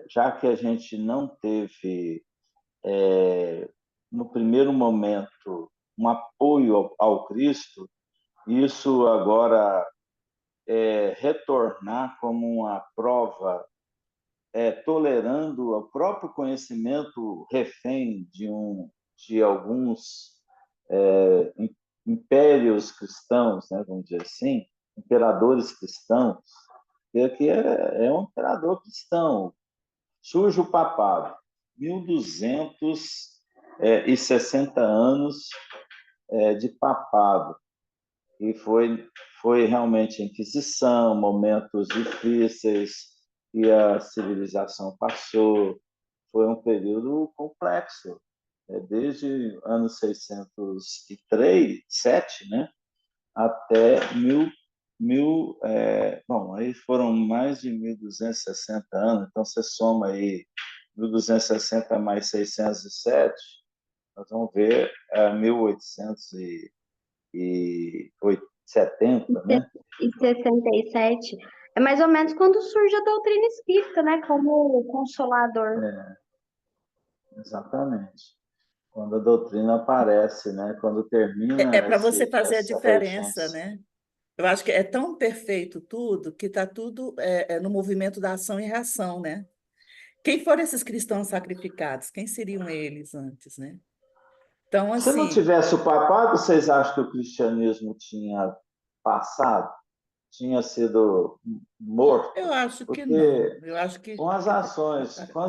já que a gente não teve, no primeiro momento, um apoio ao Cristo, isso agora retornar como uma prova, tolerando o próprio conhecimento refém de alguns impérios cristãos, né, vamos dizer assim, imperadores cristãos, e aqui é um imperador cristão. Surge o papado, 1260 anos de papado, e foi realmente a Inquisição, momentos difíceis que a civilização passou, foi um período complexo, desde anos 603, 7, né, até bom, aí foram mais de 1260 anos, então você soma aí 1260 mais 607, nós vamos ver 1870, né? E 67 é mais ou menos quando surge a doutrina espírita, né? Como consolador. Exatamente. Quando a doutrina aparece, né? Quando termina É para você fazer a essa diferença, regência. né? Eu acho que é tão perfeito tudo que está tudo no movimento da ação e reação, né? Quem foram esses cristãos sacrificados? Quem seriam eles antes, né? Então, Se não assim, tivesse o papado, vocês acham que o cristianismo tinha passado? Tinha sido morto? eu acho que não. Porque Eu acho que com as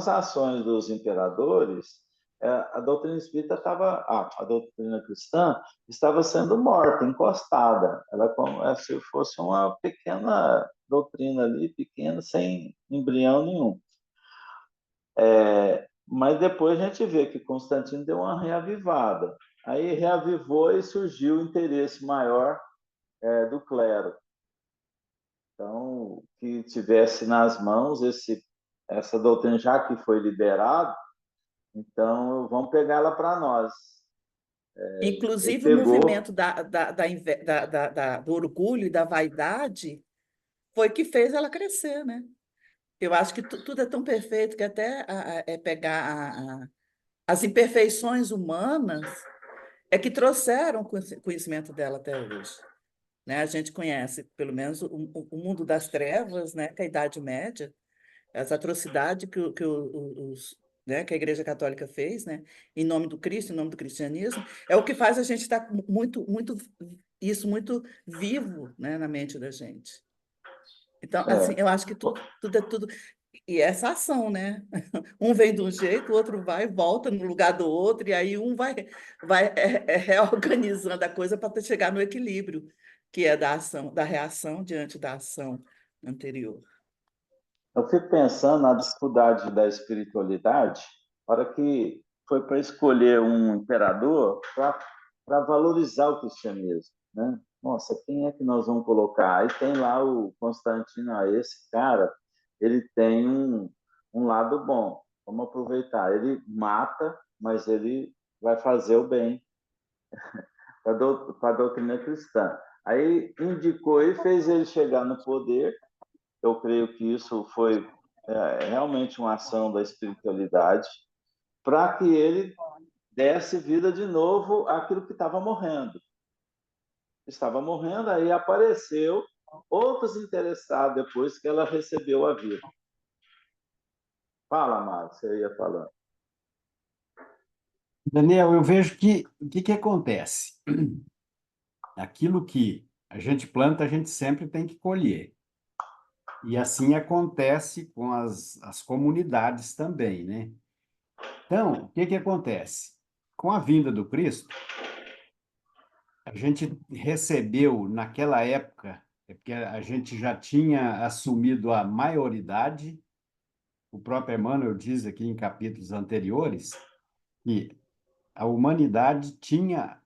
ações dos imperadores, a doutrina espírita estava, a doutrina cristã estava sendo morta, encostada. Ela como se fosse uma pequena doutrina ali, pequena, sem embrião nenhum. Mas depois a gente vê que Constantino deu uma reavivada. Aí reavivou e surgiu o interesse maior do clero. Então, que tivesse nas mãos essa doutrina, já que foi liberado, então vamos pegá-la para nós. Ele inclusive, o pegou, movimento do orgulho e da vaidade foi que fez ela crescer, né? Eu acho que tudo é tão perfeito que até pegar as imperfeições humanas é que trouxeram o conhecimento dela até hoje. Né? A gente conhece, pelo menos, o mundo das trevas, né? Que é a Idade Média, as atrocidades que a Igreja Católica fez, né? Em nome do Cristo, em nome do cristianismo, é o que faz a gente estar isso muito vivo, né? Na mente da gente. Então, assim, é, eu acho que tudo é tudo. E essa ação, né? Um vem de um jeito, o outro vai, volta no lugar do outro, e aí um vai reorganizando a coisa para chegar no equilíbrio, que é da ação, da reação diante da ação anterior. eu fico pensando na dificuldade da espiritualidade, na hora que foi para escolher um imperador para valorizar o cristianismo, né? Nossa, quem é que nós vamos colocar? Aí tem lá o Constantino, esse cara, ele tem um lado bom, vamos aproveitar. Ele mata, mas ele vai fazer o bem para a doutrina cristã. Aí indicou e fez ele chegar no poder. Eu creio que isso foi realmente uma ação da espiritualidade para que ele desse vida de novo àquilo que estava morrendo. Estava morrendo, aí apareceu outros interessados depois que ela recebeu a vida. Fala, Mário, você ia falando. Daniel, eu vejo que o que acontece? Aquilo que a gente planta, a gente sempre tem que colher. E assim acontece com as comunidades também, né? Então, o que acontece? Com a vinda do Cristo, a gente recebeu naquela época, é porque a gente já tinha assumido a maioridade. O próprio Emmanuel diz aqui em capítulos anteriores que a humanidade tinha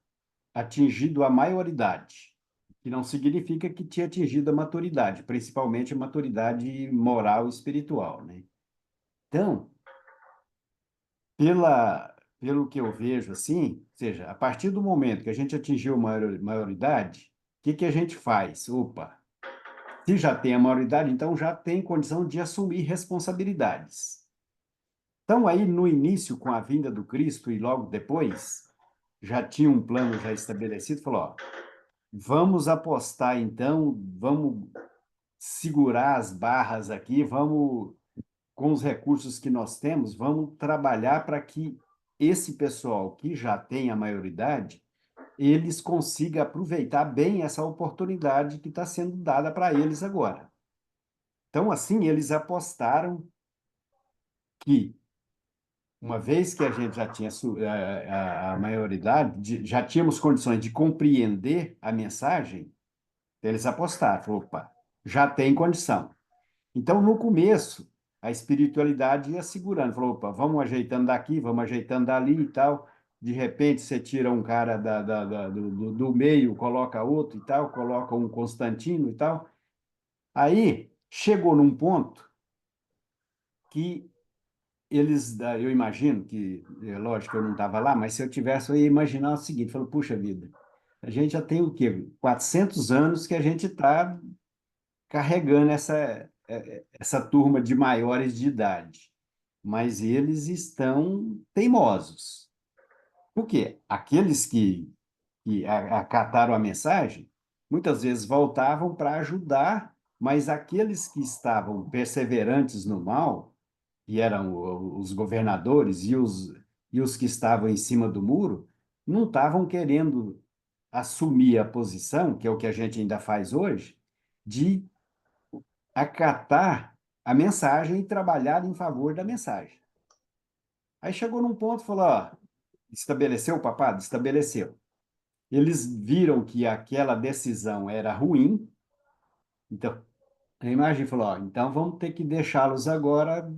atingido a maioridade, que não significa que tinha atingido a maturidade, principalmente a maturidade moral e espiritual, né? Então, pelo que eu vejo assim, ou seja, a partir do momento que a gente atingiu a maioridade, o que que a gente faz? Opa, se já tem a maioridade, então já tem condição de assumir responsabilidades. Então, aí no início, com a vinda do Cristo e logo depois, já tinha um plano já estabelecido, falou, ó, vamos apostar então, vamos segurar as barras aqui, vamos, com os recursos que nós temos, vamos trabalhar para que esse pessoal que já tem a maioridade, eles consigam aproveitar bem essa oportunidade que está sendo dada para eles agora. Então, assim, eles apostaram que, uma vez que a gente já tinha a maioridade, já tínhamos condições de compreender a mensagem, eles apostaram, falaram, opa, já tem condição. Então, no começo, a espiritualidade ia segurando, falou, opa, vamos ajeitando daqui, vamos ajeitando dali e tal. De repente, você tira um cara do meio, coloca outro e tal, coloca um Constantino e tal. Aí, chegou num ponto que eles, eu imagino que, é lógico que eu não estava lá, mas se eu tivesse, eu ia imaginar o seguinte, falou, puxa vida, a gente já tem o quê? 400 anos que a gente está carregando essa turma de maiores de idade, mas eles estão teimosos. Por quê? Aqueles que acataram a mensagem, muitas vezes voltavam para ajudar, mas aqueles que estavam perseverantes no mal, que eram os governadores e os que estavam em cima do muro, não estavam querendo assumir a posição, que é o que a gente ainda faz hoje, de acatar a mensagem e trabalhar em favor da mensagem. Aí chegou num ponto e falou, ó, estabeleceu o papado? Estabeleceu. Eles viram que aquela decisão era ruim, então a imagem falou, ó, então vamos ter que deixá-los agora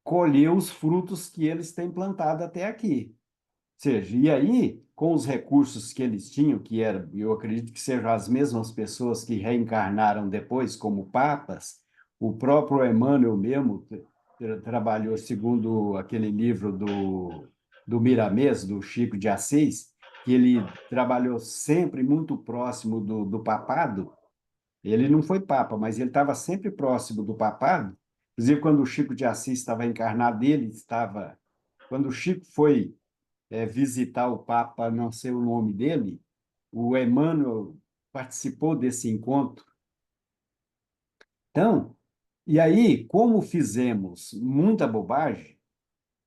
colher os frutos que eles têm plantado até aqui. Ou seja, e aí, com os recursos que eles tinham, que era, eu acredito que sejam as mesmas pessoas que reencarnaram depois como papas, o próprio Emmanuel mesmo trabalhou, segundo aquele livro do Miramês, do Chico de Assis, que ele trabalhou sempre muito próximo do papado. Ele não foi papa, mas ele estava sempre próximo do papado. Inclusive, quando o Chico de Assis estava encarnado, ele estava. Quando o Chico foi visitar o Papa, não sei o nome dele, o Emmanuel participou desse encontro. Então, e aí, como fizemos muita bobagem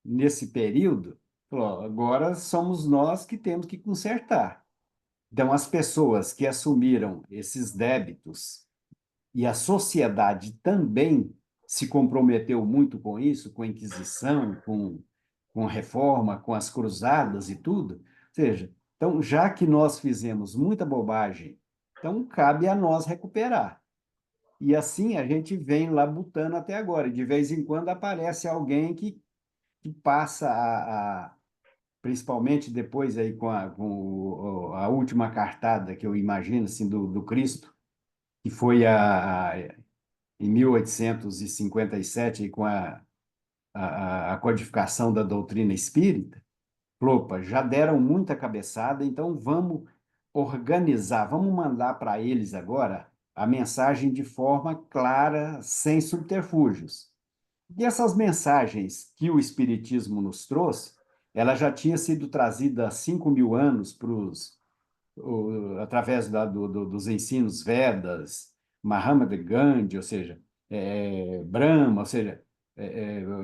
nesse período, falou, agora somos nós que temos que consertar. Então, as pessoas que assumiram esses débitos e a sociedade também se comprometeu muito com isso, com a Inquisição, com a reforma, com as cruzadas e tudo. Ou seja, então, já que nós fizemos muita bobagem, então cabe a nós recuperar. E assim a gente vem labutando até agora. E de vez em quando aparece alguém que passa principalmente depois aí com a última cartada que eu imagino assim do Cristo, que foi em 1857 com a codificação da doutrina espírita. Opa, já deram muita cabeçada, então vamos organizar, vamos mandar para eles agora a mensagem de forma clara, sem subterfúgios. E essas mensagens que o Espiritismo nos trouxe, ela já tinha sido trazida há 5.000 anos através dos ensinos Vedas, Mahatma Gandhi, ou seja, Brahma, ou seja,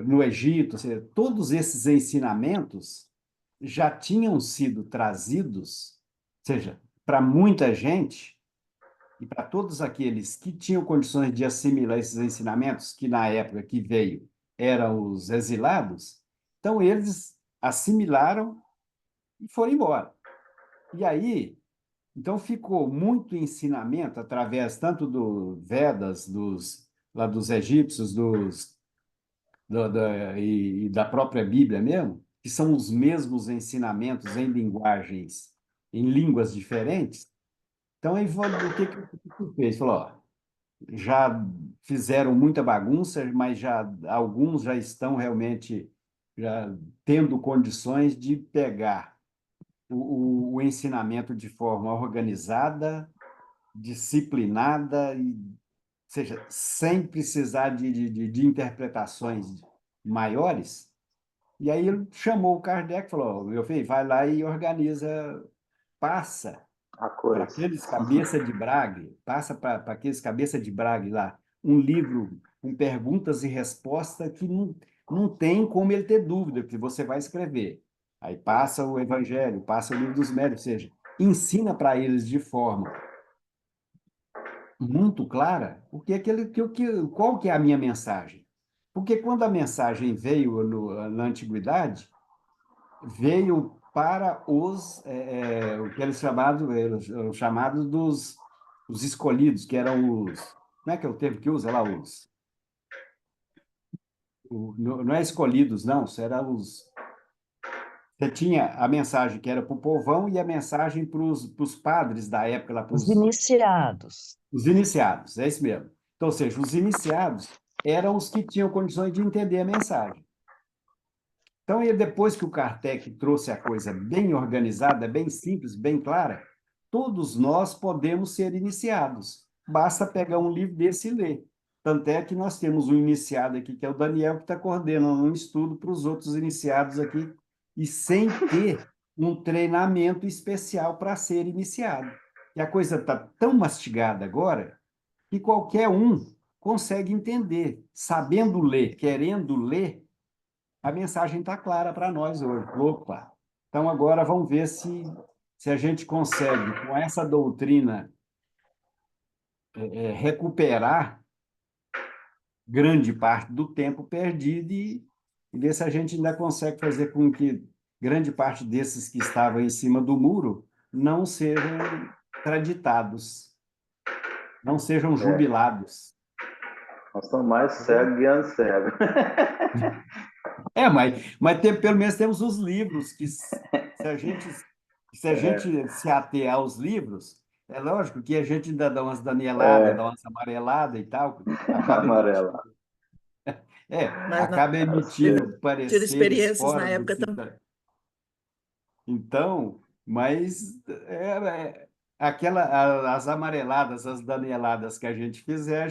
no Egito, ou seja, todos esses ensinamentos já tinham sido trazidos, ou seja, para muita gente e para todos aqueles que tinham condições de assimilar esses ensinamentos, que na época que veio eram os exilados, então eles assimilaram e foram embora. E aí, então ficou muito ensinamento através tanto do Vedas, lá dos egípcios, e da própria Bíblia mesmo, que são os mesmos ensinamentos em linguagens, em línguas diferentes. Então, aí, o que que fez? Falou, ó, já fizeram muita bagunça, mas alguns já estão realmente já tendo condições de pegar o ensinamento de forma organizada, disciplinada, seja, sem precisar de interpretações maiores. E aí ele chamou o Kardec e falou: meu filho, vai lá e organiza, passa A para coisa. aqueles cabeça de Brague, passa para aqueles cabeça de Brague lá, um livro com perguntas e respostas que não tem como ele ter dúvida, que você vai escrever. Aí passa o Evangelho, passa o Livro dos Médiuns, ou seja, ensina para eles de forma muito clara qual que é a minha mensagem. Porque quando a mensagem veio na antiguidade, veio para o que eram chamados os escolhidos, que eram como é que é o termo que usa lá? Não é escolhidos, não, eram você tinha a mensagem que era para o povão e a mensagem para os padres da época, lá, para Os iniciados. os iniciados, é isso mesmo. Então, ou seja, os iniciados eram os que tinham condições de entender a mensagem. Então, e depois que o Kardec trouxe a coisa bem organizada, bem simples, bem clara, todos nós podemos ser iniciados. Basta pegar um livro desse e ler. Tanto é que nós temos um iniciado aqui, que é o Daniel, que está coordenando um estudo para os outros iniciados aqui, e sem ter um treinamento especial para ser iniciado. E a coisa está tão mastigada agora que qualquer um consegue entender, sabendo ler, querendo ler, a mensagem está clara para nós hoje. Opa! Então, agora vamos ver se a gente consegue, com essa doutrina, recuperar grande parte do tempo perdido e ver se a gente ainda consegue fazer com que grande parte desses que estavam em cima do muro não sejam traditados, não sejam É, jubilados. nós estamos mais cegos guiando cego. Mas pelo menos temos os livros, que se a gente se ater aos livros, é lógico que a gente ainda dá umas danieladas, dá É, umas amareladas e tal, acaba emitindo, amarela. Mas nós acaba emitindo tive pareceres experiências na fora do época que também. tá. Então, mas as amareladas, as danieladas que a gente fizer,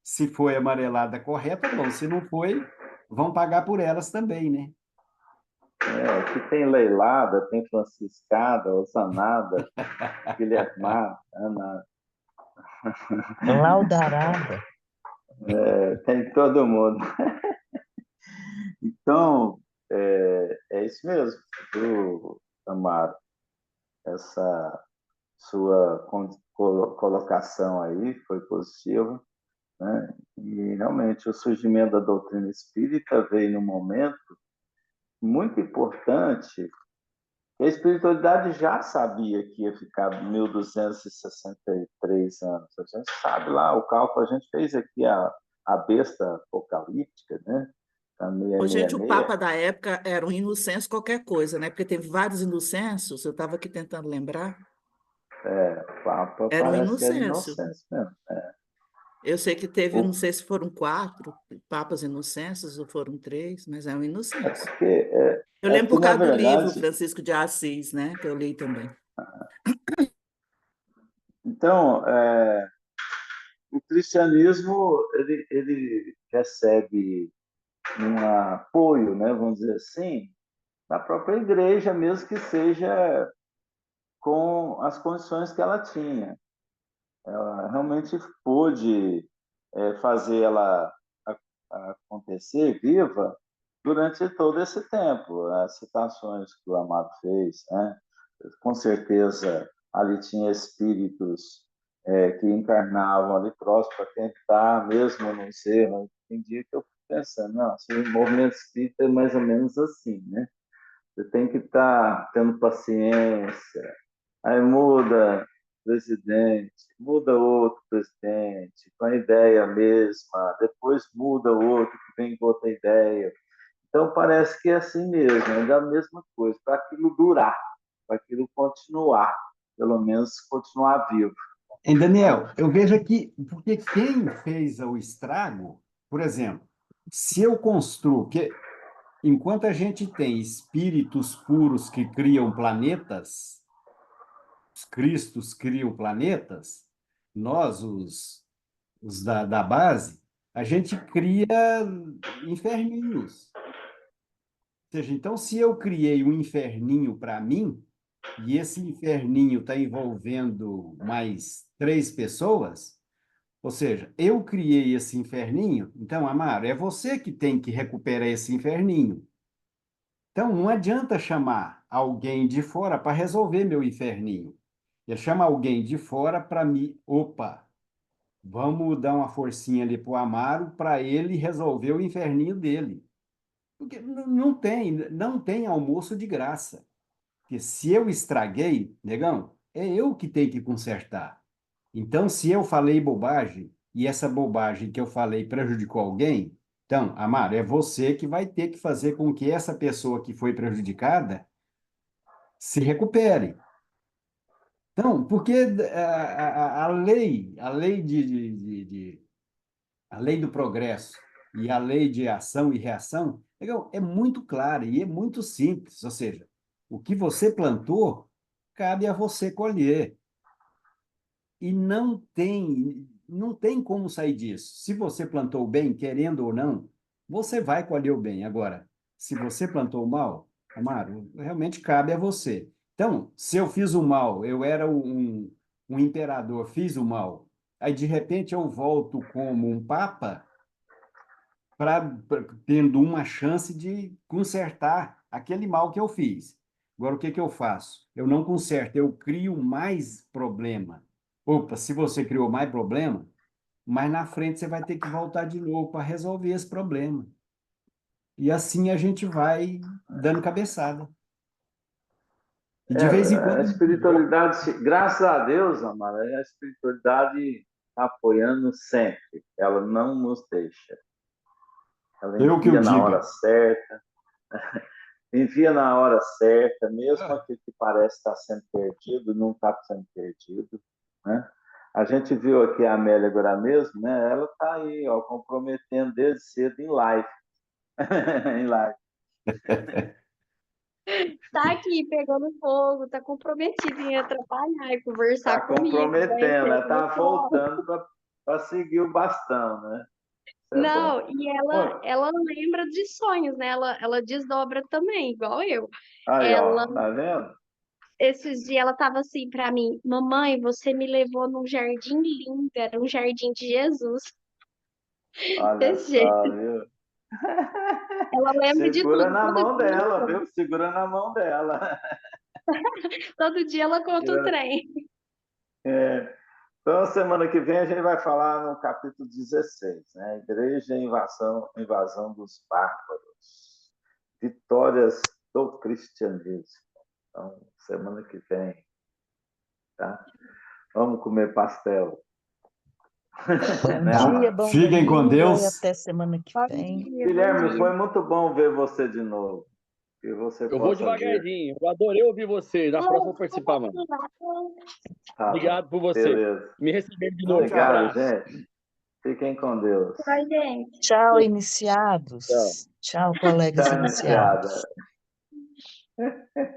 se foi a amarelada correta, bom, se não foi, vão pagar por elas também, né? Aqui tem leilada, tem franciscada, osanada, guilhermada, ana, Laudarada. tem todo mundo. Então, é isso mesmo, viu, Amaro? Essa sua colocação aí foi positiva, né? E realmente o surgimento da doutrina espírita veio num momento muito importante. A espiritualidade já sabia que ia ficar 1263 anos. A gente sabe lá, o cálculo a gente fez aqui, a besta apocalíptica, né? A Ô, gente, o 666. Papa da época era um inocêncio qualquer coisa, né? Porque teve vários inocêncios, eu estava aqui tentando lembrar, O Papa era um parece que era inocêncio. inocente mesmo. Eu sei que teve, não O- sei se foram 4 papas inocêncios ou foram 3, mas é um inocêncio. Porque, Eu lembro por na causa do livro verdade, Francisco de Assis, né? Que eu li também. então, o cristianismo ele recebe um apoio, né, vamos dizer assim, da própria igreja, mesmo que seja com as condições que ela tinha. Ela realmente pôde fazer ela acontecer viva durante todo esse tempo. As citações que o Amado fez, né? Com certeza ali tinha espíritos que encarnavam ali próximo para tentar, mesmo não ser, mas tem dia que eu fico pensando, não, o movimento espírita é mais ou menos assim, né? Você tem que estar tendo paciência, Aí muda presidente, muda outro presidente, com a ideia mesma, depois muda o outro que vem com outra ideia. Então parece que é assim mesmo, é da mesma coisa, para aquilo durar, para aquilo continuar, pelo menos continuar vivo. Em Daniel, eu vejo aqui, porque quem fez o estrago, por exemplo, se eu construo, que enquanto a gente tem espíritos puros que criam planetas, os cristos criam planetas, nós, os da base, a gente cria inferninhos. Ou seja, então, se eu criei um inferninho para mim, e esse inferninho está envolvendo mais 3 pessoas, ou seja, eu criei esse inferninho, então, Amaro, é você que tem que recuperar esse inferninho. Então, não adianta chamar alguém de fora para resolver meu inferninho. Eu chamo alguém de fora para me, opa, vamos dar uma forcinha ali para o Amaro para ele resolver o inferninho dele. Porque não tem almoço de graça. Porque se eu estraguei, negão, é eu que tenho que consertar. Então, se eu falei bobagem e essa bobagem que eu falei prejudicou alguém, então, Amaro, é você que vai ter que fazer com que essa pessoa que foi prejudicada se recupere. Então, porque a lei do progresso e a lei de ação e reação, legal, é muito clara e é muito simples. Ou seja, o que você plantou, cabe a você colher. E não tem como sair disso. Se você plantou bem, querendo ou não, você vai colher o bem. Agora, se você plantou mal, Amaro, realmente cabe a você. Então, se eu fiz o mal, eu era um imperador, fiz o mal, aí de repente eu volto como um papa, tendo uma chance de consertar aquele mal que eu fiz. Agora, o que que eu faço? Eu não conserto, eu crio mais problema. Opa, se você criou mais problema, mais na frente você vai ter que voltar de novo para resolver esse problema. E assim a gente vai dando cabeçada. E de vez em A quando. espiritualidade, graças a Deus, Amara, a espiritualidade está apoiando sempre. Ela não nos deixa. Ela Eu que o envia na hora diga. certa, envia na hora certa, mesmo aquilo que parece estar sendo perdido, não está sendo perdido, né? A gente viu aqui a Amélia agora mesmo, né? Ela está aí, ó, comprometendo desde cedo em live. Em live. Tá aqui pegando fogo, tá comprometido em atrapalhar e Está conversar comigo, vai comprometendo, entrar ela no está colo. voltando para seguir o bastão, né? Isso é bom. Não, e ela lembra de sonhos, né? Ela desdobra também, igual eu. Aí, Ela, ó, tá vendo? esses dias, ela tava assim pra mim: Mamãe, você me levou num jardim lindo, era um jardim de Jesus. Olha Desse jeito. só, viu? Ela lembra de Segura tudo. na Todo mão dia ela dela, conta. viu? Segura na mão dela. Todo dia ela conta o trem. É. Então, semana que vem a gente vai falar no capítulo 16, né? Igreja e invasão dos bárbaros. Vitórias do cristianismo. Então, semana que vem, tá? Vamos comer pastel. Bom Né, dia, Amaro? bom Fiquem com domingo e Deus. até semana que Bom vem. dia, bom Guilherme, dia. foi muito bom ver você de novo. Que você Eu vou possa ver. devagarzinho. Eu adorei ouvir você. Na próxima eu vou participar, mano. Tá bom. Obrigado por você Beleza. me receber de Tchau, novo. Um tchau. Obrigado, abraço. gente. Fiquem com Deus. Oi, gente. Tchau, Tchau. iniciados. Tchau, colegas Tchau, iniciada. iniciados.